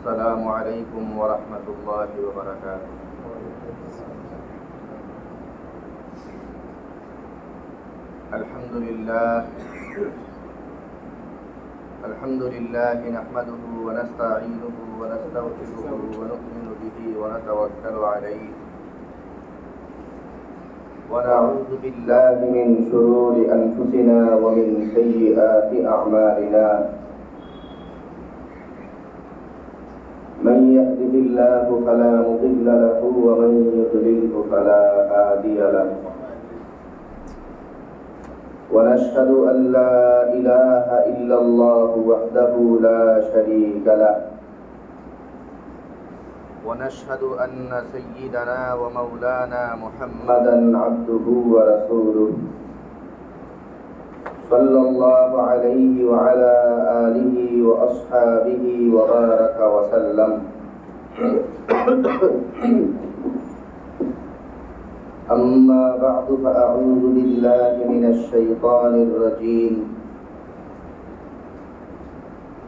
السلام عليكم ورحمة الله وبركاته. الحمد لله نحمده ونستعينه ونستغفره ونؤمن به ونتوكل عليه ونعوذ بالله من شرور أنفسنا ومن سيئات أعمالنا. من يهده الله فلا مضل له ومن يضلل فلا هادي له. ونشهد أن لا إله إلا الله وحده لا شريك له. ونشهد أن سيدنا ومولانا محمدا عبده ورسوله صلى الله عليه وعلى آله وأصحابه وبارك وسلم. أما بعد فأعوذ بالله من الشيطان الرجيم.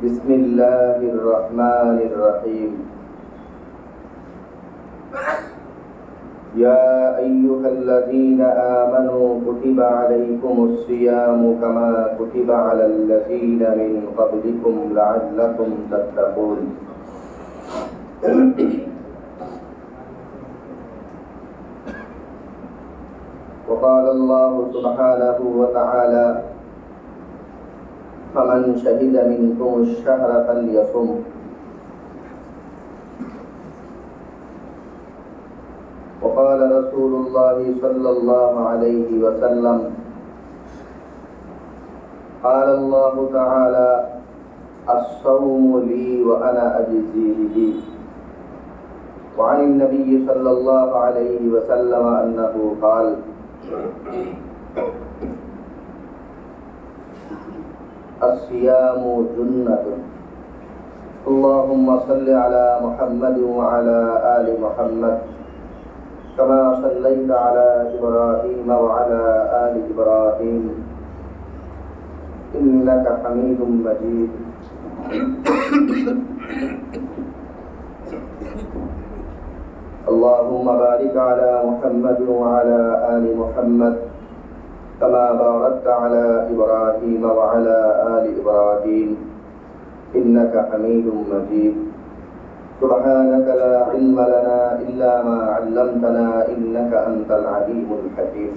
بسم الله الرحمن الرحيم. يا أيها الذين آمنوا كتب عليكم الصيام كما كتب على الذين من قبلكم لعلكم تتقون. وقال الله سبحانه وتعالى: فمن شهد منكم الشهر فليصم. وقال رسول الله صلى الله عليه وسلم: قال الله تعالى: الصوم لي وأنا أجزي به. وعن النبي صلى الله عليه وسلم أنه قال: الصيام جنة. اللهم صل على محمد وعلى آل محمد كما صليت على إبراهيم وعلى آل إبراهيم إنك حميد مجيد. اللهم بارك على محمد وعلى آل محمد كما باركت على إبراهيم وعلى آل إبراهيم إنك حميد مجيد. سبحانك لا علم لنا إلا ما علمتنا إنك أنت العليم الحكيم.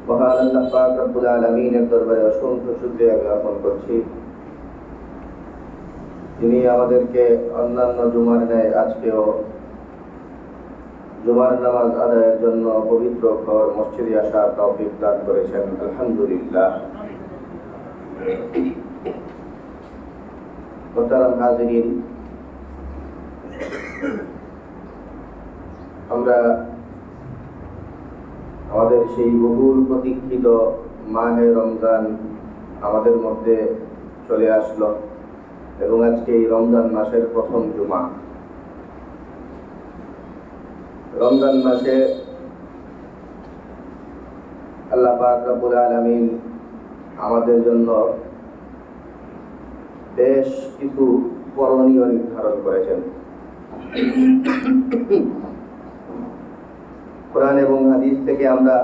মহান আল্লাহ পাক রব্বুল আলামিনের দরবারে অসংখ্য শুকরিয়া জ্ঞাপন করছি, যিনি আমাদেরকে অন্যান্য জুমার ন্যায় আজকেও জুমার নামাজ আদায়ের জন্য পবিত্র ঘর মসজিদে আসার তৌফিক দান করেছেন। আলহামদুলিল্লাহ। মোহতারাম হাজিরিন, আমরা আমাদের সেই বহুল প্রতীক্ষিত মাহে রমজান আমাদের মধ্যে চলে আসলো এবং আজকে এই রমজান মাসের প্রথম জুমা। রমজান মাসে আল্লাহ পাক রব্বুল আলামিন আমাদের জন্য বেশ কিছু করণীয় নির্ধারণ করেছেন। কোরআন এবং হাদিস থেকে আমরা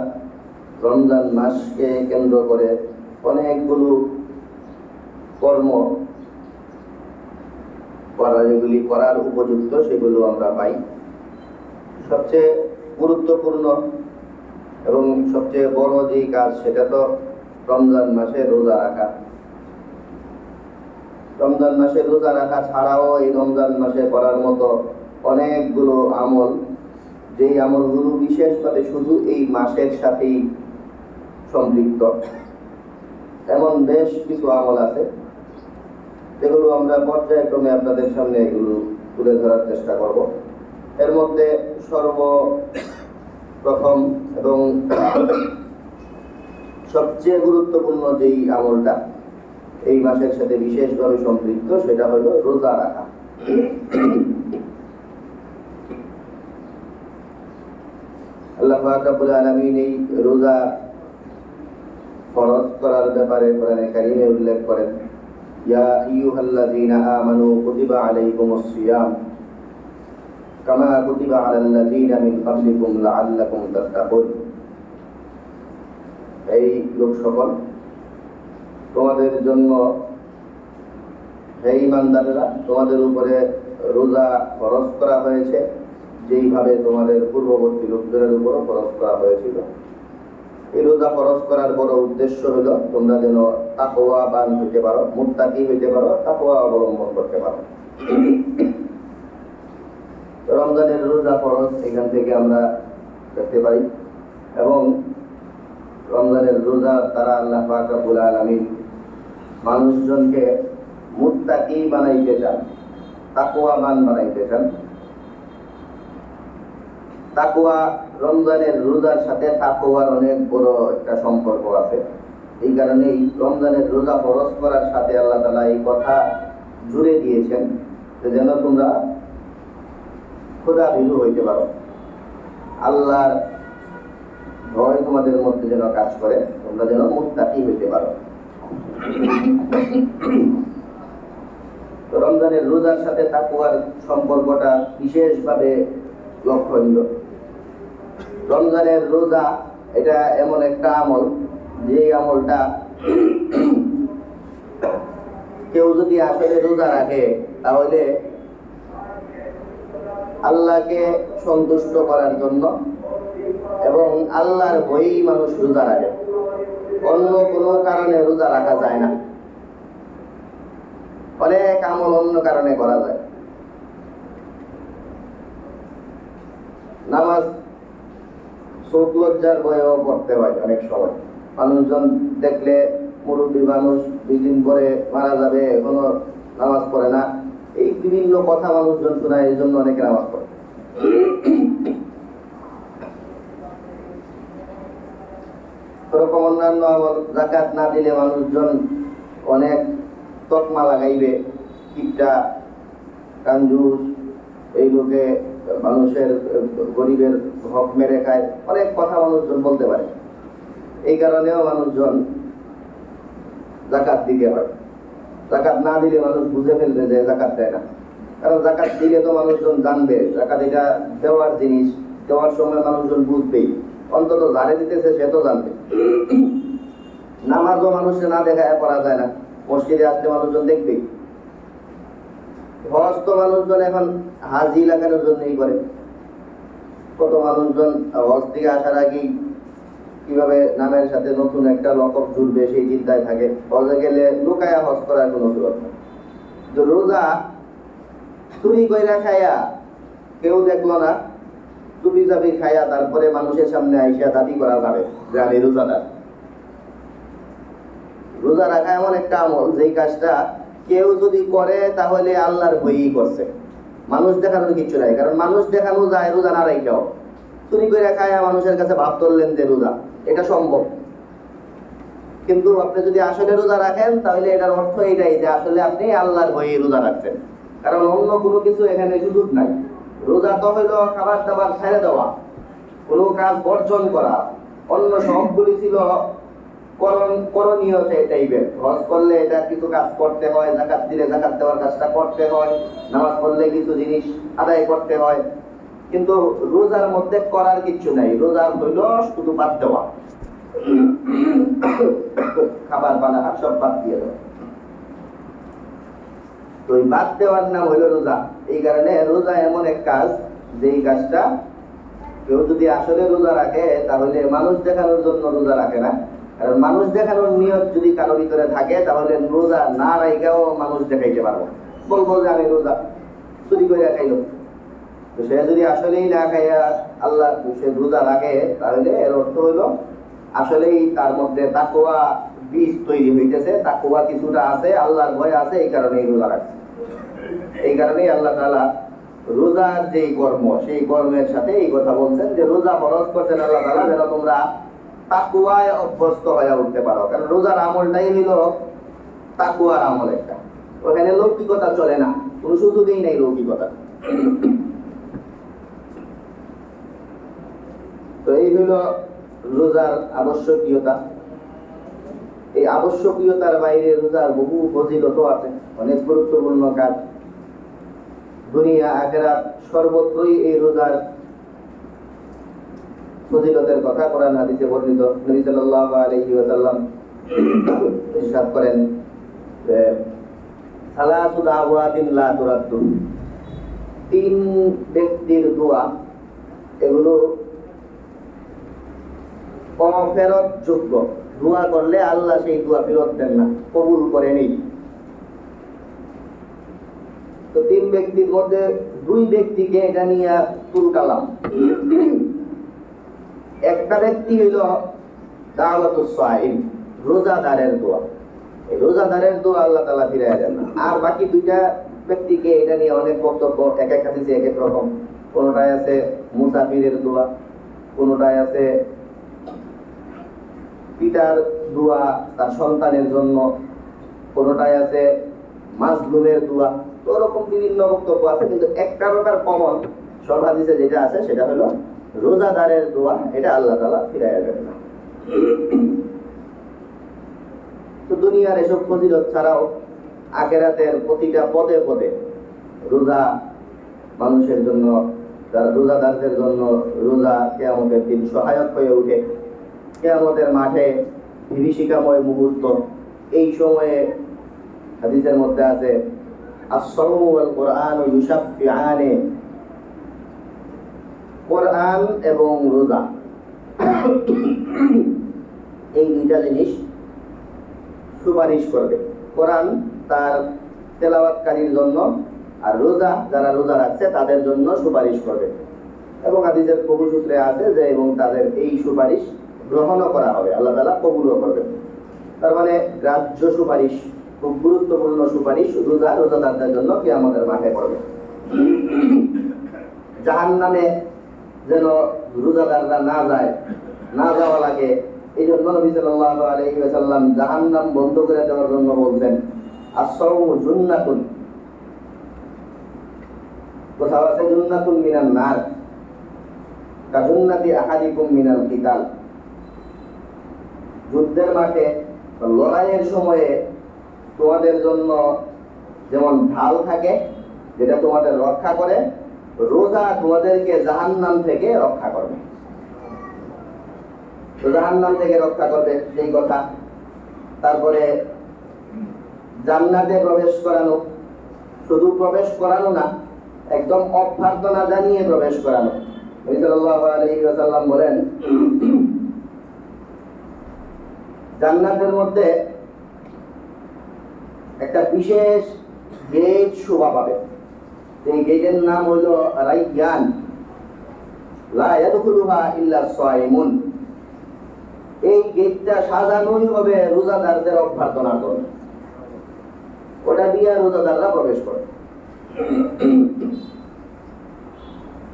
রমজান মাসকে কেন্দ্র করে অনেকগুলো কর্ম যেগুলি করার উপযুক্ত সেগুলো আমরা পাই। সবচেয়ে গুরুত্বপূর্ণ এবং সবচেয়ে বড় যে কাজ সেটা তো রমজান মাসে রোজা রাখা। রমজান মাসে রোজা রাখা ছাড়াও এই রমজান মাসে করার মতো অনেকগুলো আমল, যেই আমলগুলো বিশেষভাবে শুধু এই মাসের সাথেই সম্পৃক্ত, এমন বেশ কিছু আমল আছে যেগুলো আমরা পর্যায়ক্রমে আপনাদের সামনে এগুলো তুলে ধরার চেষ্টা করব। এর মধ্যে সর্বপ্রথম এবং সবচেয়ে গুরুত্বপূর্ণ যেই আমলটা এই মাসের সাথে বিশেষভাবে সম্পৃক্ত সেটা হলো রোজা রাখা। আল্লাহ পাক রব্বুল আলামিন এই রোজা ফরজ করার ব্যাপারে কোরআনে কারীমে উল্লেখ করেন, ইয়া আইয়ুহাল্লাযীনা আমানু কুতিবা আলাইকুমুস সিয়াম কামা কুতিবা আলাল্লাযীনা মিন ক্বাবলিকুম লাআল্লাকুম তাত্তাকুন। এই লোক সকল, তোমাদের জন্য, হে ঈমানদারেরা, তোমাদের উপরে রোজা ফরজ করা হয়েছে যেইভাবে তোমাদের পূর্ববর্তী লোকদের উপরও ফরজ করা হয়েছিল। এই রোজা ফরজ করার বড় উদ্দেশ্য হলো তোমরা যেন তাকওয়াবান হইতে পারো, মুত্তাকি হইতে পারো, তাকওয়া অবলম্বন করতে পারো। রমজানের রোজা ফরজ এখান থেকে আমরা দেখতে পাই, এবং রমজানের রোজা তারা আল্লাহ পাক রব্বুল আলামিন মানুষজনকে মুত্তাকি বানাইতে চান, তাকওয়াবান বানাইতে চান। তাকওয়া, রমজানের রোজার সাথে তাকওয়ার অনেক বড় একটা সম্পর্ক আছে। এই কারণেই রমজানের রোজা ফরজ করার সাথে আল্লাহ তাআলা এই কথা জুড়ে দিয়েছেন যে যেন তোমরা খোদা ভীরু হইতে পারো, আল্লাহর ভয় তোমাদের মধ্যে যেন কাজ করে, তোমরা যেন মুত্তাকি হইতে পারো। তো রমজানের রোজার সাথে তাকওয়ার সম্পর্কটা বিশেষভাবে লক্ষণীয়। রমজানের রোজা এটা এমন একটা আমল, যে আমলটা কেউ যদি আসলে রোজা রাখে তাহলে আল্লাহকে সন্তুষ্ট করার জন্য এবং আল্লাহর ভয়েই মানুষ রোজা রাখে, অন্য কোনো কারণে রোজা রাখা যায় না। অনেক আমল অন্য কারণে করা যায়। নামাজ শোক লজ্জার ভয়েও পড়তে হয় অনেক সময়। মানুষজন দেখলে মুরব্বী মানুষ 2 দিন পরে মারা যাবে, এখনো নামাজ পড়ে না, এই বিভিন্ন কথা মানুষজন শোনায়, এই জন্য অনেকে নামাজ পড়ে। এরকম অন্যান্য আমল, যাকাত না দিলে মানুষজন অনেক তকমা লাগাইবে, কিপটা, কাঞ্জুস, এই লোকে মানুষের গরিবের হক মেরে খায়, অনেক কথা মানুষজন বলতে পারে। এই কারণেও মানুষজন যাকাত দিতে হয়। যাকাত না দিলে মানুষ বুঝে ফেলবে যে যাকাত দেয় না, কারণ যাকাত দিলে তো মানুষজন জানবে যাকাত এটা দেওয়ার জিনিস, দেওয়ার সময় মানুষজন বুঝবেই, অন্তত যারে দিতেছে সে তো জানবে। নামাজও মানুষে না দেখায় পড়া যায় না, মসজিদে আসলে মানুষজন দেখবেই। হজ তো মানুষজন এখন হাজি লাগানোর জন্যই করে। কত মানুষজন হজ থেকে আসার আগেই কিভাবে নামের সাথে নতুন একটা লকব জুড়বে সেই চিন্তায় থাকে। হজে গেলে লুকায়া হজ করার কোনো সুযোগ নেই। তো রোজা চুরি কইরা খায়া, কেউ দেখলো না, চুপি চাপি খায়া তারপরে মানুষের সামনে আইসা দাবি করা যাবে যে আমি রোজাদার। রোজা রাখা এমন একটা আমল, যেই কাজটা কেউ যদি করে তাহলে আল্লাহর ভয়ই করছে, মানুষ দেখানোর কিছু নাই। কারণ মানুষ দেখানো যায় রোজা না রাখাও। চুরি করে খায়া মানুষের কাছে ভাব তুললেন যে রোজা, এটা সম্ভব। কিন্তু আপনি যদি আসলে রোজা রাখেন তাহলে এটার অর্থ এটাই যে আসলে আপনি আল্লাহর ভয়ে রোজা রাখছেন, কারণ অন্য কোনো কিছু এখানে সুযোগ নাই। রোজা তো হইলো খাবার দাবার ছেড়ে দেওয়া, কোনো কাজ বর্জন করা। অন্য সবগুলি ছিল করণীয় টাইপের। হজ করলে এটা কিছু কাজ করতে হয়, যাকাত দিলে যাকাত দেওয়ার কাজটা করতে হয়, নামাজ পড়লে কিছু জিনিস আদায় করতে হয়। কিন্তু রোজার মধ্যে করার কিছু নাই। রোজার হইল শুধু বাদ দেওয়া, খাবার পানা সব বাদ দিয়ে দেওয়া। তো এই বাদ দেওয়ার নাম হইল রোজা। এই কারণে রোজা এমন এক কাজ, যেই কাজটা কেউ যদি আসলে রোজা রাখে তাহলে মানুষ দেখানোর জন্য রোজা রাখে না। কারণ মানুষ দেখানোর নিয়ত যদি কারো ভিতরে থাকে তাহলে রোজা না রাখাও মানুষ দেখাইতে পারবো, বলবো যে আমি রোজা, চুরি করে খাইলো। তো সে যদি আসলেই না খাইয়া আল্লাহ সে রোজা রাখে তাহলে এর অর্থ হইলো আসলেই তার মধ্যে তাকওয়া বীজ তৈরি হইতেছে, তাকওয়া কিছুটা আছে, আল্লাহর ভয় আছে, এই কারণেই রোজা রাখছে। এই কারণেই আল্লাহ তাআলা রোজার যেই কর্ম, সেই কর্মের সাথে এই কথা বলছেন যে রোজা ফরজ করছেন আল্লাহ তাআলা যেন তোমরা তাকওয়ায় অভ্যস্ত হয়ে উঠতে পারো। কারণ রোজার আমলটাই হলো তাকওয়ার আমল একটা। ওখানে লৌকিকতা চলে না, কোনো সুযোগই নাই লৌকিকতা। তো এই হলো রোজার আবশ্যকীয়তা। এই আবশ্যকীয়তার বাইরে রোজার বহু ফজিলত আছে, অনেক গুরুত্বপূর্ণ কাজ। দুনিয়া আখিরাত সর্বত্রই এই রোজার ফজিলতের কথা কোরআন হাদিসে বর্ণিত। নবী সাল্লাল্লাহু আলাইহি ওয়াসাল্লাম ইরশাদ করেন যে সালাতু দাওয়াতিন লা তুরাদ্দু, তিন ব্যক্তির দোয়া এগুলো অফেরত যোগ্য। দোয়া করলে আল্লাহ সেই দোয়া ফেরত দেন না, কবুল করে নেই। তো তিন ব্যক্তির মধ্যে দুই ব্যক্তিকে এটা নিয়ে তুলকালাম। একটা ব্যক্তি হইল দাওয়াতুস সাইম, রোজাদারের দোয়া। এই রোজাদারের দোয়া আল্লাহ তাআলা ফিরাইয়া দেন না। আর বাকি দুইটা ব্যক্তিকে এটা নিয়ে অনেক বক্তব্য, এক এক হাদিসে এক এক রকম। কোনটায় আছে মুসাফিরের দোয়া, কোনটায় আছে পিতার দোয়া তার সন্তানের জন্য, কোনটায় আছে মাজলুমের দোয়া। তো ওরকম বিভিন্ন বক্তব্য আছে, কিন্তু একটা ব্যাপার কমন সব হাদিসে যেটা আছে সেটা হলো রোজাদারের দোয়া, এটা আল্লাহ তাআলা ফিরাইয়া দেন না। তো দুনিয়ার এসব ফজিলত ছাড়াও আখিরাতের প্রতিটা পদে পদে রোজা মানুষের জন্য, যারা রোজাদারদের জন্য রোজা কিয়ামতের দিন সহায়ক হয়ে ওঠে। কিয়ামতের মাঠে বিভীষিকাময় মুহূর্ত, এই সময়ে হাদিসের মধ্যে আছে আস-সাওমু ওয়াল কুরআন ইউশাফিআনে, কোরআন এবং রোজা এই দুইটা জিনিস সুপারিশ করবে। কোরআন তার তেলাওয়াতকারীর জন্য, আর রোজা যারা রোজা রাখছে তাদের জন্য সুপারিশ করবে। এবং হাদিসের বহু সূত্রে আছে যে এবং তাদের এই সুপারিশ গ্রহণও করা হবে, আল্লাহ তাআলা কবুলও করবেন। তার মানে গ্রাহ্য সুপারিশ, খুব গুরুত্বপূর্ণ সুপারিশ রোজাদারদের জন্য কিয়ামতের মাঠে করবে। জাহান্নামে যেন রোজাদাররা না যাওয়া লাগে, এই জন্য নবী সাল্লাল্লাহু আলাইহি ওয়াসাল্লাম জাহান্নাম বন্ধ করে দেওয়ার জন্য বলছেন আস-সাওমু জুন্নাতুন, কোথাও আছে জুন্নাতুন মিনান নার কাজুন্নাতি আহাদিকুম মিনাল কিতাল। যুদ্ধের মাঠে লড়াইয়ের সময়ে তোমাদের জন্য যেমন ঢাল থাকে যেটা তোমাদের রক্ষা করে, রোজা তোমাদেরকে জাহান্নাম থেকে রক্ষা করবে। তো জাহান্নাম থেকে রক্ষা করবে সেই কথা। তারপরে জান্নাতে প্রবেশ করানো, শুধু প্রবেশ করানো না, একদম অভ্যর্থনা জানিয়ে প্রবেশ করানো। নবী সাল্লাল্লাহু আলাইহি ওয়াসাল্লাম বলেন জান্নাতের মধ্যে একটা বিশেষ গেট শোভা পাবে, এই গেটের নাম হলো রাইয়ান, লা ইয়াদখুলুহা ইল্লা সাইমুন। এই গেটটা সাজানোই হবে রোজাদারদের অভ্যর্থনার জন্য, ওটা দিয়ে রোজাদাররা প্রবেশ করে।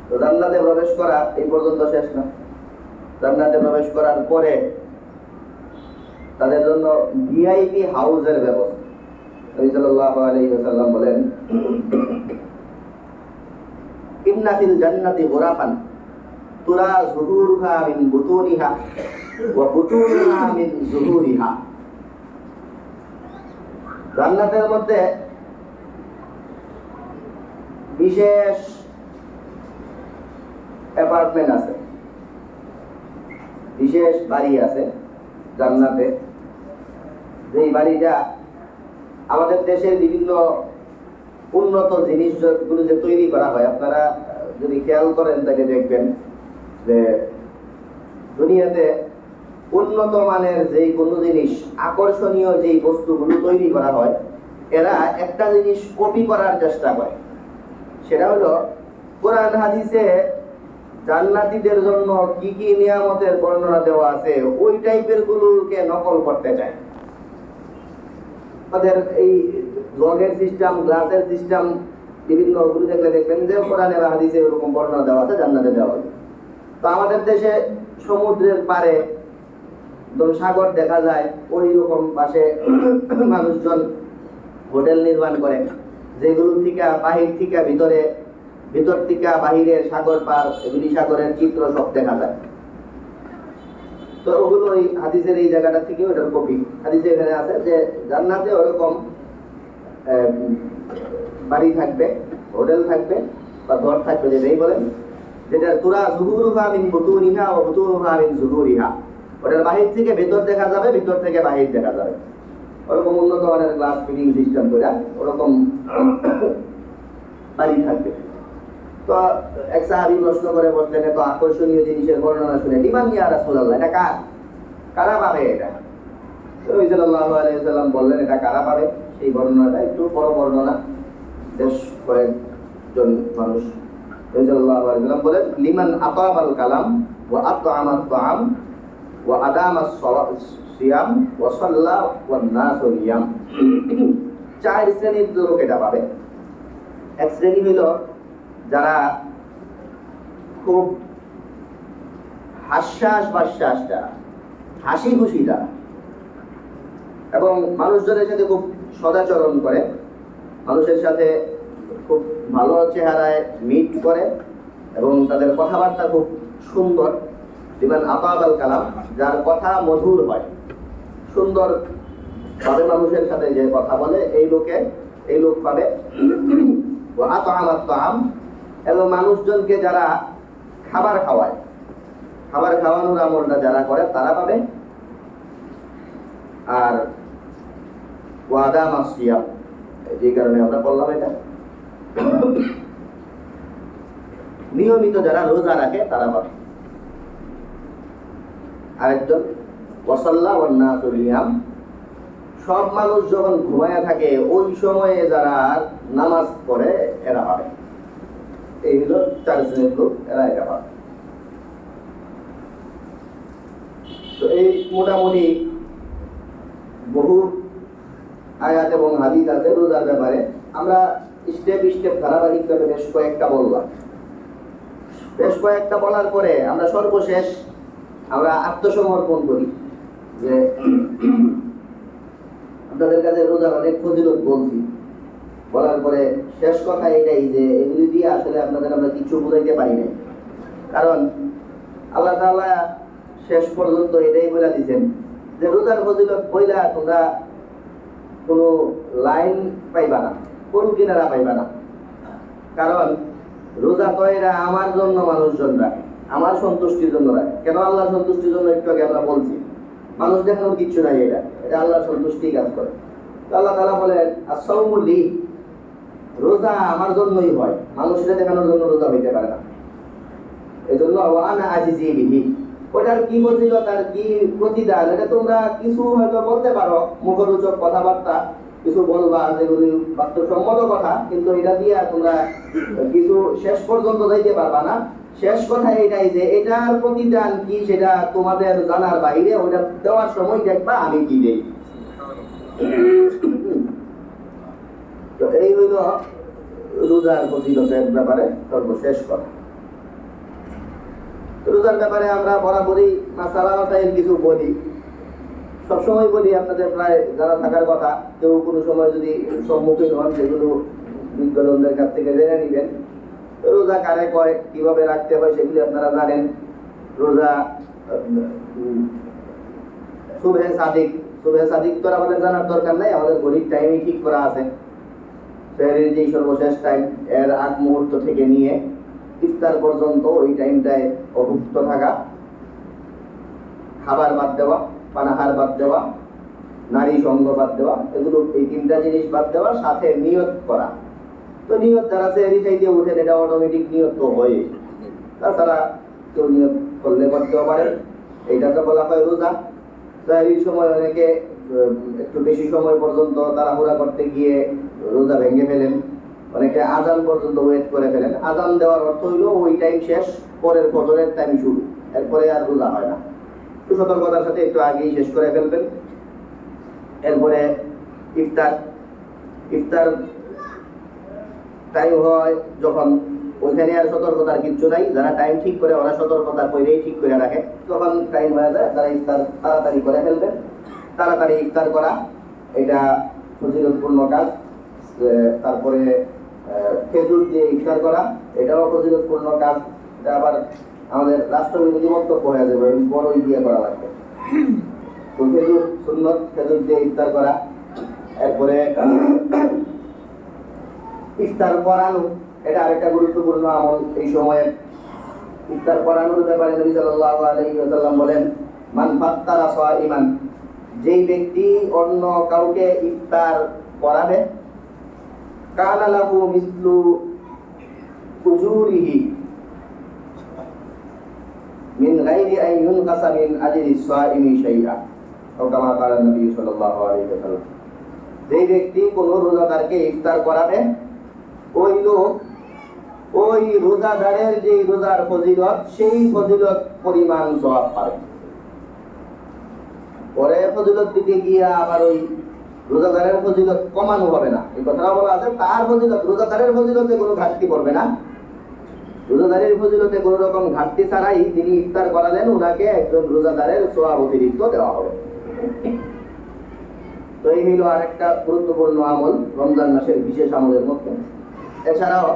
তো জান্নাতে প্রবেশ করা এই পর্যন্ত শেষ না। জান্নাতে প্রবেশ করার পরে তাদের জন্য ভিআইপি হাউসের ব্যবস্থা। নবী সাল্লাল্লাহু আলাইহি ওয়াসাল্লাম বলেন ইন্না ফিল জান্নাতি গুরাফান তুরা যুহুরুহা মিন বুতুনিহা ওয়া বুতুনুহা মিন যুহুরিহা। জান্নাতের মধ্যে বিশেষ অ্যাপার্টমেন্ট আছে, বিশেষ বাড়ি আছে জান্নাতে। যেই বাড়িটা আমাদের দেশের বিভিন্ন উন্নত জিনিসগুলো যে তৈরি করা হয়, আপনারা যদি খেয়াল করেন তাহলে দেখবেন যে দুনিয়াতে উন্নত মানের যেই কোনো জিনিস, আকর্ষণীয় যেই বস্তুগুলো তৈরি করা হয়, এরা একটা জিনিস কপি করার চেষ্টা করে। সেটা হলো কোরআন হাদিসে জান্নাতীদের জন্য কি কি নিয়ামতের বর্ণনা দেওয়া আছে, ওই টাইপের গুলোকে নকল করতে চায়। তাদের এই লগের সিস্টেম, গ্লাসের সিস্টেম, বিভিন্ন ওগুলো দেখলে দেখবেন যে কোরআনে বা হাদিসে এরকম বর্ণনা দেওয়া আছে, জান্নাতে দেওয়া আছে। তো আমাদের দেশে সমুদ্রের পাড়ে সাগর দেখা যায়, ওই রকম পাশে মানুষজন হোটেল নির্মাণ করে, যেগুলো থেকে বাহির থেকে ভিতরে, ভিতর থেকে বাহিরের সাগর পার, এগুলি সাগরের চিত্র সব দেখা যায়। তো তো ওগুলো ওই হাদিসের এই জায়গাটা থেকে ওটার কপি। হাদিসে এখানে আছে যে জান্নাতে ওরকম বাড়ি থাকবে, হোটেল থাকবে বা ঘর থাকবে, যেটাই বলেন, যেটা তুরা জুহুরুহা মিন বুতুনিহা ওয়া বুতুনুহা মিন জুহুরিহা, ওটার বাহির থেকে ভেতর দেখা যাবে, ভিতর থেকে বাহির দেখা যাবে। ওরকম উন্নত মানের গ্লাস ফিটিং সিস্টেম করে ওরকম বাড়ি থাকবে। তো এক সাহাবী প্রশ্ন করে বসলেন, এত আকর্ষণীয় জিনিসের বর্ণনা শুনে, লিমান ইয়া রাসূলুল্লাহ, এটা কার, কারা পাবে এটা? তো নবী সাল্লাল্লাহু আলাইহি ওয়াসাল্লাম বললেন, এটা কারা পাবে সেই বর্ণনাটা একটু বড় বর্ণনা, বেশ কয়েকজন মানুষ। নবী সাল্লাল্লাহু আলাইহি ওয়াসাল্লাম বলেন, লিমান আতাবাল কালাম ওয়া আত'আমাত তাআম ওয়া আদামাস সিয়াম ওয়া সাল্লা ওয়ান নাসু নিয়াম। চার শ্রেণীর লোক এটা পাবে। এক শ্রেণী হলো যারা খুব হাস্যাস বাস্যাস, যারা হাসি খুশি, যারা এবং মানুষজনের সাথে খুব সদাচরণ করে, মানুষের সাথে খুব ভালো চেহারায় মিট করে এবং তাদের কথাবার্তা খুব সুন্দর। লিমান আতাবাল কালাম, যার কথা মধুর হয়, সুন্দর ভাবে মানুষের সাথে যে কথা বলে, এই লোক পাবে। ওয়া আত'আমাত তাআম, এবং মানুষজনকে যারা খাবার খাওয়ায়, খাবার খাওয়ানোর আমলটা যারা করে তারা পাবে। আর ওয়া আদামাস সিয়াম, যে কারণে আমরা বললাম এটা, নিয়মিত যারা রোজা রাখে তারা পাবে। আরেকজন ওয়া সাল্লা ওয়ান নাসু নিয়াম, সব মানুষ যখন ঘুমায়া থাকে ওই সময়ে যারা নামাজ পড়ে এরা পাবে। এই হলো চার শ্রেণীর লোক, এরা এটা পাবে। তো এই মোটামুটি বহু আয়াত এবং হাদিস আছে রোজার ব্যাপারে। আমরা স্টেপ স্টেপ ধারাবাহিকভাবে বেশ কয়েকটা বললাম। বেশ কয়েকটা বলার পরে আমরা সর্বশেষ আমরা আত্মসমর্পণ করি যে আপনাদের কাছে রোজার অনেক ফজিলত বলছি, বলার পরে শেষ কথা এটাই যে এগুলি দিয়ে আসলে আপনাদের আমরা কিছু বুঝাইতে পারি না। কারণ আল্লাহ তাআলা শেষ পর্যন্ত এটাই বলে দিয়েছেন যে রোজার ফজিলত বইলা তোমরা কোনো লাইন পাইবা না, কোন কিনারা পাইবা না। কারণ রোজা তো এটা আমার জন্য মানুষজন রাখে, আমার সন্তুষ্টির জন্য রাখে। কেন আল্লাহর সন্তুষ্টির জন্য একটু আগে আমরা বলছি, মানুষ দেখানোর কিচ্ছু নাই, এটা আল্লাহর সন্তুষ্টি কাজ করে। আল্লাহ তাআলা বলেন as-sawmu লি, রোজা আমার জন্যই হয়, মানুষকে দেখানোর জন্য রোজা হইতে পারে না। এজন্য ওয়া আনা আজিজি বিহি, ওটার কি ফজিলত আর কি প্রতিদান এটা তোমরা কিছু হয়তো বলতে পারো, মুখরোচক কথাবার্তা কিছু বলবা যেগুলি বাস্তবসম্মত কথা, কিন্তু এটা দিয়ে তোমরা কিছু শেষ পর্যন্ত যাইতে পারবা না। শেষ কথা এটাই যে এটার প্রতিদান কি সেটা তোমাদের জানার বাইরে, ওটা দেওয়ার সময় দেখবা আমি কি দেই। তো এই হইল রোজার ফজিলতের ব্যাপারে সর্বশেষ কথা। রোজার ব্যাপারে আমরা বরাবরই মাসালা মাসাইল কিছু বলি, সবসময় বলি, আপনাদের প্রায় জানা থাকার কথা। কেউ কোনো সময় যদি সম্মুখীন হন সেগুলো বিজ্ঞজনদের কাছ থেকে জেনে নেবেন। রোজা কারে কয়, কিভাবে রাখতে হয় সেগুলি আপনারা জানেন। রোজা সুবহে সাদিক তো আমাদের জানার দরকার নাই, আমাদের ঘড়ির টাইমই ঠিক করা আছে। সেহরির যেই সর্বশেষ টাইম, এর আগ মুহূর্ত থেকে নিয়ে ইফতার পর্যন্ত ওই টাইমটায় অভুক্ত থাকা, খাবার বাদ দেওয়া, পানাহার বাদ দেওয়া, নারী সঙ্গ বাদ দেওয়া, এগুলো এই তিনটা জিনিস বাদ দেওয়ার সাথে নিয়ত করা। তো নিয়ত যারা সেহরি খাইতে উঠেন এটা অটোমেটিক নিয়ত তো হয়, তাছাড়া কেউ নিয়ত করলে করতেও পারেন। এইটাকে বলা হয় রোজা। সেহরির সময় অনেকে একটু বেশি সময় পর্যন্ত তাড়াহুড়া করতে গিয়ে রোজা ভেঙে ফেলেন, অনেকে আজান পর্যন্ত ওয়েট করে ফেলেন। আজান দেওয়ার অর্থ হইল ওই টাইম শেষ, পরের ফজরের টাইম শুরু, এরপরে আর রোজা হয় না। একটু সতর্কতার সাথে একটু আগেই শেষ করে ফেলবেন। এরপরে ইফতার টাইম হয় যখন, ওইখানে আর সতর্কতার কিচ্ছু নাই। যারা টাইম ঠিক করে ওরা সতর্কতা করেই ঠিক করে রাখে। যখন টাইম হয়ে যায় তারা ইফতার তাড়াতাড়ি করে ফেলবেন। তাড়াতাড়ি ইফতার করা এটা ফজিলতপূর্ণ কাজ। তারপরে খেজুর দিয়ে ইফতার করা এটাও ফজিলতপূর্ণ কাজ। এটা আবার আমাদের রাষ্ট্রবিরোধী বক্তব্য হয়ে যাবে, বড়ই দিয়ে করা লাগবে। তো খেজুর সুন্নত, খেজুর দিয়ে ইফতার করা। এরপরে ইফতার করানো, এটা আরেকটা গুরুত্বপূর্ণ আমল। এই সময়ে ইফতার করানোর ব্যাপারে নবী সাল্লাল্লাহু আলাইহি ওয়াসাল্লাম বলেন, মান ফাত্তারা সাইমান, যেই ব্যক্তি অন্য কাউকে ইফতার করাবে, কানা লাহু মিসলু উজুরিহি মিন গায়রি আন ইউনকাসা মিন আজরি সাইমি শাইআ, ও কামা ক্বালা নবী সাল্লাল্লাহু আলাইহি ওয়াসাল্লাম। যেই ব্যক্তি কোনো রোজাদারকে ইফতার করাবে, ওই লোক ওই রোজাদারের যে রোজার ফজিলত, সেই ফজিলত পরিমাণ সওয়াব পাবে। পরে ফজিলত দিতে গিয়ে আবার ওই রোজাদারের ফজিলত কমানো হবে না, এই কথাটা বলা আছে। তার ফজিলত, রোজাদারের ফজিলতে কোনো ঘাটতি পড়বে না। রোজাদারের ফজিলতে কোনো রকম ঘাটতি ছাড়াই তিনি ইফতার করালেন, ওনাকে একজন রোজাদারের সওয়াব অতিরিক্ত দেওয়া হবে। তো এই হলো আরেকটা গুরুত্বপূর্ণ আমল রমজান মাসের বিশেষ আমলের মধ্যে। এছাড়াও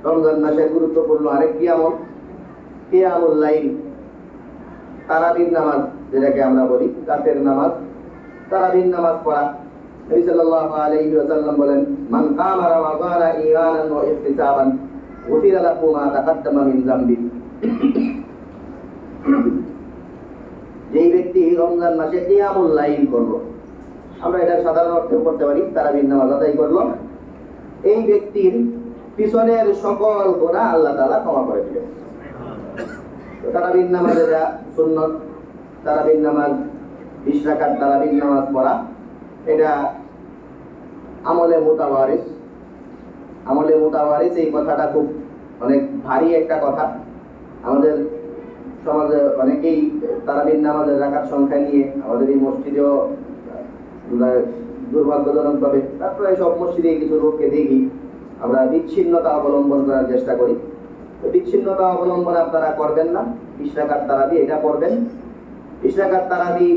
রমজান মাসের গুরুত্বপূর্ণ আরেকটি আমল কিয়ামুল লাইল, তারাবির নামাজ, যেটাকে আমরা বলি রাতের নামাজ, তারাবির নামাজ পড়া। নবী সাল্লাল্লাহু আলাইহি ওয়াসাল্লাম বলেন, মান কামা রমাদানা ঈমানান ওয়া ইহতিসাবান গুফিরা লাহু মা তাকাদ্দামা মিন যামবি। যেই ব্যক্তি রমজান মাসে কিয়ামুল লাইল করলো, আমরা এটা সাধারণ অর্থে করতে পারি তারাবির নামাজ আদায় করলো, এই ব্যক্তির পিছনের সকল গুনাহ আল্লাহ তাআলা ক্ষমা করে দিবেন। তারাবির নামাজের সুন্নত, তারাবির নামাজ 20 রাকাত তারাবির নামাজ পড়া, এটা আমলে মুতাওয়ারিস। আমলে মুতাওয়ারিস, এই কথাটা খুব অনেক ভারী একটা কথা। আমাদের সমাজে অনেকেই তারাবির নামাজের রাকাত সংখ্যা নিয়ে আমাদের এই মসজিদেও দুর্ভাগ্যজনকভাবে, তারপরে সব মসজিদে কিছু লোককে দেখি আমরা বিচ্ছিন্নতা অবলম্বন করার চেষ্টা করি। বিচ্ছিন্নতা অবলম্বন আপনারা করবেন না। 20 রাকাত তারাবি এটা পড়বেন। 20 রাকাত তারাবি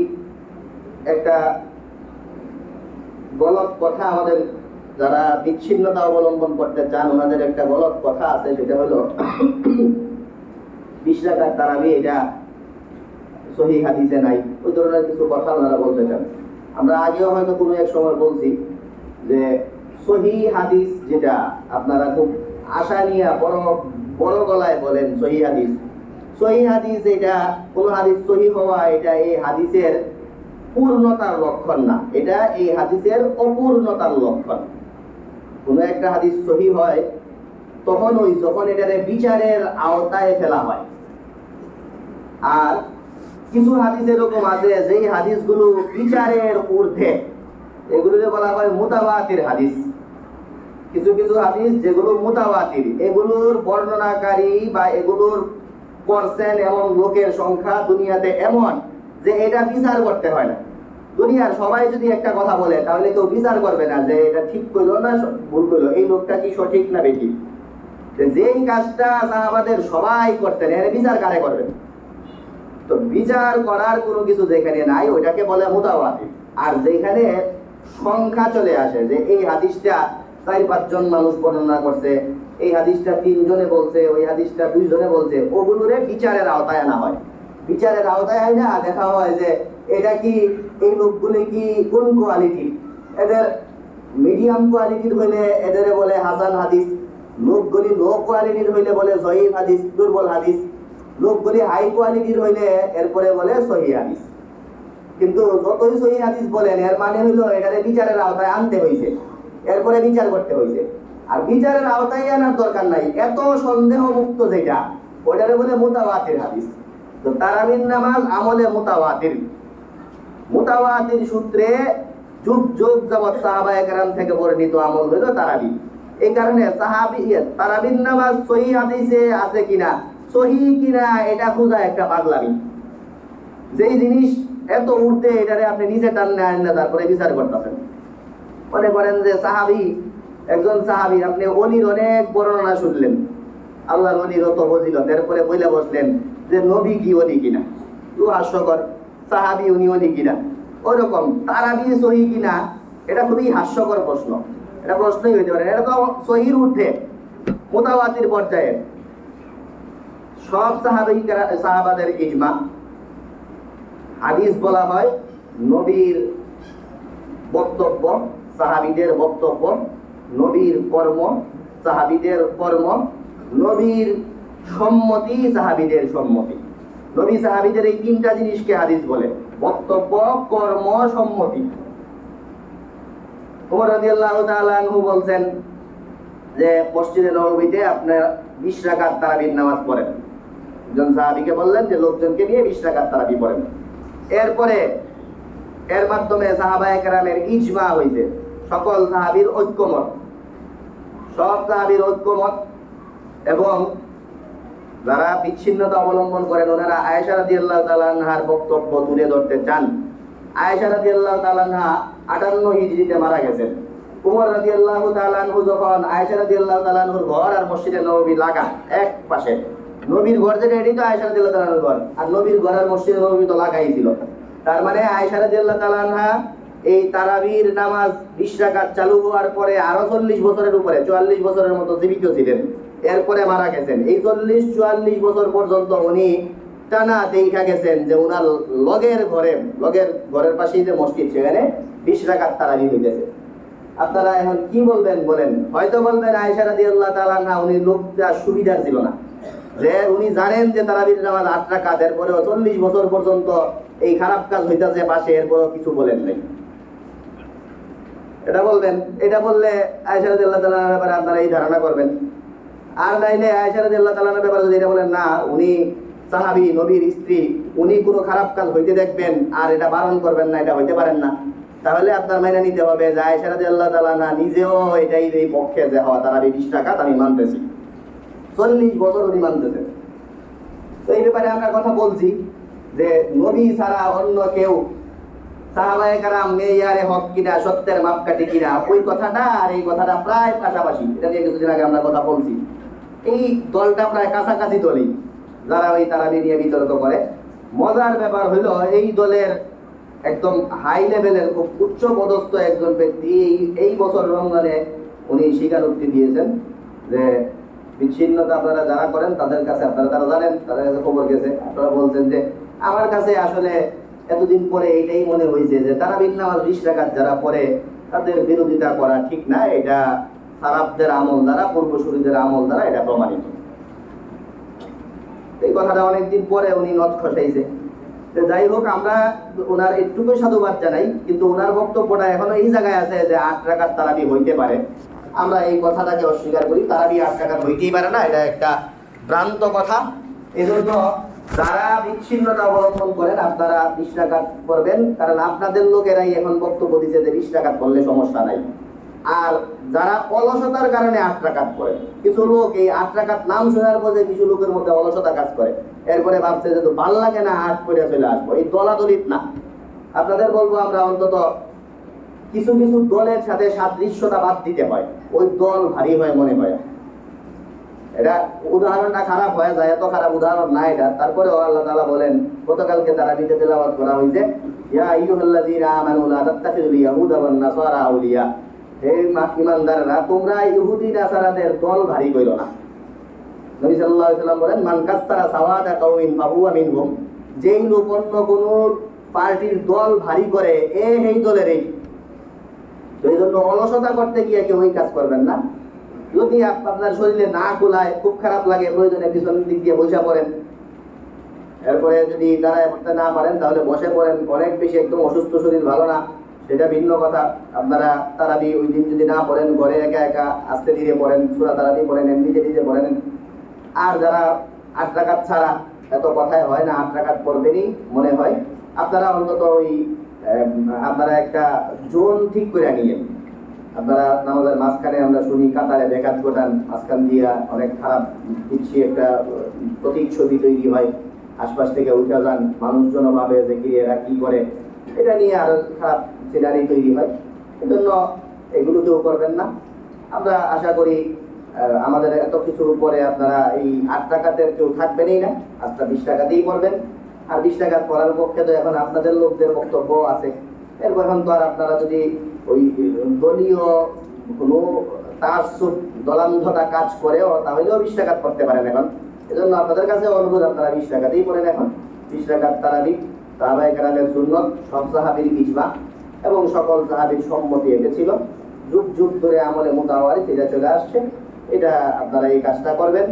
একটা গলত কথা, আমাদের যারা বিচ্ছিন্নতা অবলম্বন করতে চান ওনাদের একটা গলত কথা আছে, সেটা হলো 20 রাকাত তারাবি এটা সহিহ হাদিসে নাই, ওই ধরনের কিছু কথা ওনারা বলতে চান। আমরা আগেও হয়তো কোনো এক সময় বলছি যে সহিহ হাদিস, যেটা আপনারা খুব আশা নিয়ে বড় বড় গলায় বলেন সহিহ হাদিস, সহিহ হাদিস এটা কোন হাদিস সহিহ হওয়া, এটা এই হাদিসের পূর্ণতার লক্ষণ না, এটা এই হাদিসের অপূর্ণতার লক্ষণ। কোন একটা হাদিস সহিহ হয় তখন ওই যখন এটারে বিচারের আওতায় ফেলা হয়। আর কিছু হাদিস এরকম আছে যেই হাদিসগুলো বিচারের ঊর্ধ্বে, এগুলোকে বলা হয় মুতাওয়াতির হাদিস। কিছু কিছু হাদিস যেগুলো মুতাওয়াতির, এগুলোর বর্ণনাকারী বা এগুলোর করছেন এমন লোকের সংখ্যা দুনিয়াতে এমন যে এটা বিচার করতে হয় না। দুনিয়ার সবাই যদি একটা কথা বলে তাহলে কেউ বিচার করবে না যে এটা ঠিক কইলো না ভুল কইলো, এই লোকটা কি সঠিক না বেঠিক। যেই কাজটা সাহাবাদের সবাই করতেন, এর বিচার কারে করবেন? তো বিচার করার কোনো কিছু যেখানে নাই ওইটাকে বলে মুতাওয়াতির। আর যেখানে সংখ্যা চলে আসে যে এই হাদিসটা 4-5 জন মানুষ বর্ণনা করছে, এই হাদিসটা 3 জনে বলছে, ওই হাদিসটা 2 জনে বলছে, ওগুলোরে বিচারের আওতায় আনা হয়। বিচারের আওতায় আনা দেখা হয় যে এটা কি এই লোকগুলি কি কোন কোয়ালিটি, এদের মিডিয়াম কোয়ালিটির হইলে এদের বলে হাসান হাদিস, লোকগুলি লো কোয়ালিটির হইলে বলে জয়ীফ হাদিস, দুর্বল হাদিস, লোকগুলি হাই কোয়ালিটির হইলে এরপরে বলে সহিহ হাদিস। কিন্তু যতই সহিহ হাদিস বলেন এর মানে হইলো এটারে বিচারের আওতায় আনতে হইছে, এরপরে বিচার করতে হইছে। আর বিচারের আওতায় আনার দরকার নাই, এত সন্দেহ মুক্ত যেটা ওটারে বলে মুতাওয়াতির হাদিস। তো তারাবির নামাজ আমলে মুতাওয়াতির, মুতাওয়াতির সূত্রে যুগ যুগ যাবত সাহাবায়ে কেরাম থেকে বর্ণিত আমল হইলো তারাবি। এই কারণে তারাবির নামাজ সহিহ হাদিসে আছে কিনা, সহিহ কিনা এটা খোঁজা একটা পাগলামি। যেই জিনিস এত উঠতে এটারে আপনি নিচে টানলে আনেন না, তারপরে বিচার করতেছেন। মনে করেন যে সাহাবী, একজন সাহাবী, আপনি অলির অনেক বর্ণনা শুনলেন, আল্লাহর অলির অত ফজিলত, এরপরে বইলা বসলেন যে নবী কি অলি কিনা, তো হাস্যকর, সাহাবী উনি অলি কিনা। ওইরকম তারাবি সহিহ কিনা, এটা খুবই হাস্যকর প্রশ্ন, এটা প্রশ্নই হইতে পারে। এটা তো সহির ঊর্ধ্বে, মুতাওয়াতির পর্যায়ে। সব সাহাবাদের ইজমা, হাদিস বলা হয় নবীর বক্তব্য, সাহাবীদের বক্তব্য, নবীর কর্ম, সাহাবীদের কর্ম, নবীর সম্মতি, সাহাবীদের সম্মতি। নবী সাহাবীদের এই তিনটা জিনিসকে হাদিস বলে: বক্তব্য, কর্ম, সম্মতি। ওমর রাদিয়াল্লাহু তাআলা আনহু বলছেন যে মসজিদে নববীতে আপনার 20 রাকাত তারাবির নামাজ পড়েন। একজন সাহাবীকে বললেন যে লোকজনকে নিয়ে 20 রাকাত তারাবি পড়েন। এরপরে এর মাধ্যমে সাহাবায়ে কেরামের ইজমা হইছে, সকল সাহাবীর ঐক্যমত, সব সাহাবীর ঐক্যমত। এবং যারা বিচ্ছিন্নতা অবলম্বন করেন ওনারা আয়েশা রাদিয়াল্লাহু তাআলা আনহার বক্তব্য তুলে ধরতে চান। আয়েশা রাদিয়াল্লাহু তাআলা আনহা 58 হিজরিতে মারা গেছেন। উমর রাদিয়াল্লাহু তাআলা আনহু যখন আয়েশা রাদিয়াল্লাহু তাআলা আনহুর ঘর আর মসজিদে নববী লাগা এক পাশে, নবীর ঘর যেটা এটাই তো আয়েশা রাদিয়াল্লাহু তাআলা আনহুর ঘর, আর নবীর ঘর আর মসজিদে নববী তো লাগাই ছিল। তার মানে আয়েশা রাদিয়াল্লাহু তাআলা আনহা এই তারাবির নামাজ 20 রাকাত চালু হওয়ার পরে আরো 40 বছরের উপরে, 44 বছরের মতো জীবিত ছিলেন। এরপরে মারা গেছেন। এই 40-44 বছর পর্যন্ত উনি টানা দেখা গেছেন যে উনার লগের ঘরের পাশেই যে মসজিদ, সেখানে 20 রাকাত তারাবি হইতেছে। আপনারা এখন কি বলবেন বলেন? হয়তো বলবেন আয়েশা রাদিয়াল্লাহু তাআলা আনহা উনি লোকটা সুবিধার ছিল না, যে উনি জানেন যে তারাবির নামাজ 8 রাকাত, এরপরেও 40 বছর পর্যন্ত এই খারাপ কাজ হইতাছে পাশে, এরপরেও কিছু বলেন নাই। এটা বলবেন। এটা বললে আয়েশা রাদিয়াল্লাহু তাআলা আনহার ব্যাপারে আপনারা এই ধারণা করবেন। আর নাইলে আয়েশা রাদিয়াল্লাহু তাআলা আনহার ব্যাপারে যদি এটা বলেন না উনি সাহাবী, নবীর স্ত্রী, উনি কোনো খারাপ কাজ হইতে দেখবেন আর এটা বারণ করবেন না, এটা হইতে পারেন না, তাহলে আপনার মেনে নিতে হবে যে আয়েশা রাদিয়াল্লাহু তাআলা আনহা নিজেও এটাই এই পক্ষে যে হওয়া তারাবি 20 রাকাত আমি মানতেছি। 40 বছর উনি মানতেছেন। তো এই ব্যাপারে আমরা কথা বলছি যে নবী ছাড়া অন্য কেউ সাহাবায়ে কেরাম মেয়ারে হক কিনা, সত্যের মাপকাঠি কিনা, ওই কথাটা আর এই কথাটা প্রায় পাশাপাশি। এটা নিয়ে কিছুদিন আগে আমরা কথা বলছি। এই দলটা প্রায় কাছাকাছি দলই, যারা ওই তারাবি নিয়ে বিতর্ক করে। মজার ব্যাপার হইল এই দলের একদম হাই লেভেলের খুব উচ্চ পদস্থ একজন ব্যক্তি এই বছর রমজানে উনি স্বীকারোক্তি দিয়েছেন যে বিচ্ছিন্নতা আপনারা যারা করেন তাদের কাছে, আপনারা তারা জানেন, তাদের কাছে খবর গেছে, আপনারা বলছেন যে আমার কাছে আসলে এতদিন পরে এটাই মনে হয়েছে যে তারাবির নামাজ 20 রাকাত যারা পড়ে তাদের বিরোধিতা করা ঠিক না, এটা সালাফদের আমল দ্বারা, পূর্বসূরীদের আমল দ্বারা এটা প্রমাণিত। এই কথাটা অনেকদিন পরে উনি নথ খসাইছে। যাই হোক, আমরা ওনার একটুকু সাধুবাদ জানাই, কিন্তু ওনার বক্তব্যটা এখনো এই জায়গায় আছে যে 8 রাকাত তারাবি হইতে পারে। আমরা এই কথাটাকে অস্বীকার করি। তারাবি 8 রাকাত হইতেই পারে না, এটা একটা ভ্রান্ত কথা। এজন্য যারা বিচ্ছিন্নতা অবলম্বন করেন আপনারা 20 রাকাত করবেন, কারণ আপনাদের লোকেরাই এখন বক্তব্য দিচ্ছে যে 20 রাকাত করলে সমস্যা নাই। আর যারা অলসতার কারণে 8 রাকাত করে, কিছু লোক এই 8 রাকাত নাম শোনার পরে কিছু লোকের মধ্যে অলসতা কাজ করে, এরপরে ভাবছে যে ভাল লাগে না 8 করে চলে আসবো। এই দলাদলিত না। আপনাদের বলবো আমরা অন্তত কিছু কিছু দলের সাথে সাদৃশ্যতা বাদ দিতে হয়, ওই দল ভারী হয় মনে হয়। এটা উদাহরণটা খারাপ হয়ে যায়, এত খারাপ উদাহরণ না এটা। তারপরেও আল্লাহ তাআলা বলেন, গতকালকে তারাবিতে তেলাওয়াত করা হয়েছে, ইয়া আইয়ুহাল্লাযীনা আমানু লা তাত্তাখিযুল ইয়াহুদা ওয়ান নাসারা আউলিয়া, হে ঈমানদাররা তোমরা ইহুদি নাসারাদের দল ভারী কইরো না। নবী সাল্লাল্লাহু আলাইহি ওয়াসাল্লাম বলেন, মান কাসসারা সাওয়াদা কাউমিন ফাহুয়া মিনহুম, যেই লোক অন্য কোন পার্টির দল ভারী করে এই দলেরই। তো এই জন্য অলসতা করতে গিয়ে কেউ ওই কাজ করবেন না। যদি আপনার শরীরে না কুলায়, খুব খারাপ লাগে, প্রয়োজনে পিছনের দিক দিয়ে বসে পড়েন। এরপরে যদি দাঁড়ায় পড়তে না পারেন তাহলে বসে পড়েন। অনেক বেশি একদম অসুস্থ শরীর, ভালো না, সেটা ভিন্ন কথা। আপনারা তারাবি ওই দিন যদি না পড়েন, ঘরে একা একা আস্তে ধীরে পড়েন, সূরা তারাবি পড়েন, নিজে নিজে পড়েন। আর যারা 8 রাকাত ছাড়া, এত কথায় হয় না 8 রাকাত পড়বেনই মনে হয়, আপনারা অন্তত ওই আপনারা একটা জোন ঠিক করে নিয়েন। আপনারা নামাজের মাঝখানে আমরা শুনি কাতারে বেকাত গোটান, মাঝখান দিয়া অনেক খারাপ পিছিয়ে একটা প্রতিচ্ছবি তৈরি হয়, আশপাশ থেকে উঠে যান, মানুষজন ভাবে যে কি এরা কি করে, এটা নিয়ে আরো খারাপ সিনারি তৈরি হয়। এজন্য এগুলোতেও করবেন না। আমরা আশা করি আমাদের এত কিছুর পরে আপনারা এই 8 রাকাতের কেউ থাকবেনই না, আপনারা 20 টাকাতেই পড়বেন। আর 20 টাকা পড়ার পক্ষে তো এখন আপনাদের লোকদের বক্তব্য আছে। এরপর এখন তো আর আপনারা যদি ওই দলীয় কোনো তাআসসুব, দলান্ধতা কাজ করেও তাহলেও 20 টাকা করতে পারেন এখন। এজন্য আপনাদের কাছে অনুরোধ, আপনারা 20 টাকাতেই পড়েন এখন। 20 টাকার তারাবি সাহাবায়ে কেরামের সুন্নত, সব সাহাবীর ইজমা এবং সকল সাহাবীর সম্মতি এটা ছিল। যুগ যুগ ধরে আমলে মুতাওয়ারিস এটা চলে আসছে। এটা আপনারা এই কাজটা করবেন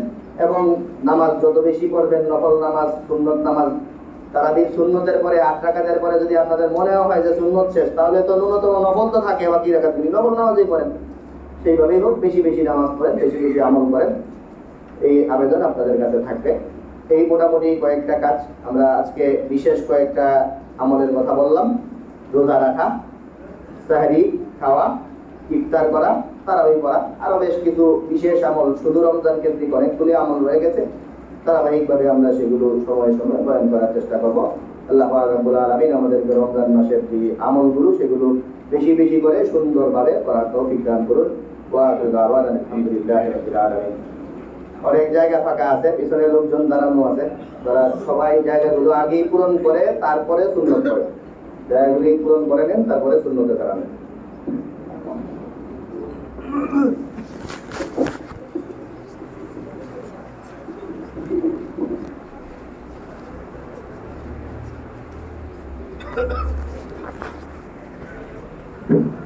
এবং নামাজ যত বেশি পড়বেন, নফল নামাজ, সুন্নত নামাজ, তারাবির সুন্নতের পরে 8 রাকাতের পরে যদি আপনাদের মনেও হয় যে সুন্নত শেষ, তাহলে তো ন্যূনতম নফল তো থাকে, বাকি রাকাতগুলি নফল নামাজই পড়েন। সেইভাবেই হোক বেশি বেশি নামাজ পড়েন, বেশি বেশি আমল করেন, এই আবেদন আপনাদের কাছে থাকবে। এই মোটামুটি কয়েকটা কাজ আমরা আজকে, বিশেষ কয়েকটা আমলের কথা বললাম। রোজা রাখা, সাহরি খাওয়া, ইফতার করা, তারাবি পড়া, আরো বেশ কিছু বিশেষ আমল শুধু রমজান কেন্দ্রিক অনেকগুলি আমল রয়ে গেছে। ধারাবাহিকভাবে আমরা সেগুলো সময় সময় বয়ান করার চেষ্টা করব। আল্লাহ পাক রব্বুল আলামিন আমাদেরকে রমজান মাসের যে আমলগুলো সেগুলো বেশি বেশি করে সুন্দরভাবে করার তৌফিক দান করুন। ওয়া আখিরু দাওয়ানা আলহামদুলিল্লাহি রাব্বিল আলামিন। অনেক জায়গা ফাঁকা আছে, পিছনে লোকজন দাঁড়ানো আছে, তারা সবাই জায়গাগুলো আগেই পূরণ করে তারপরে সুন্নত করে, জায়গাগুলি পূরণ করে নেন, তারপরে সুন্নতে দাঁড়াবেন। Thank you.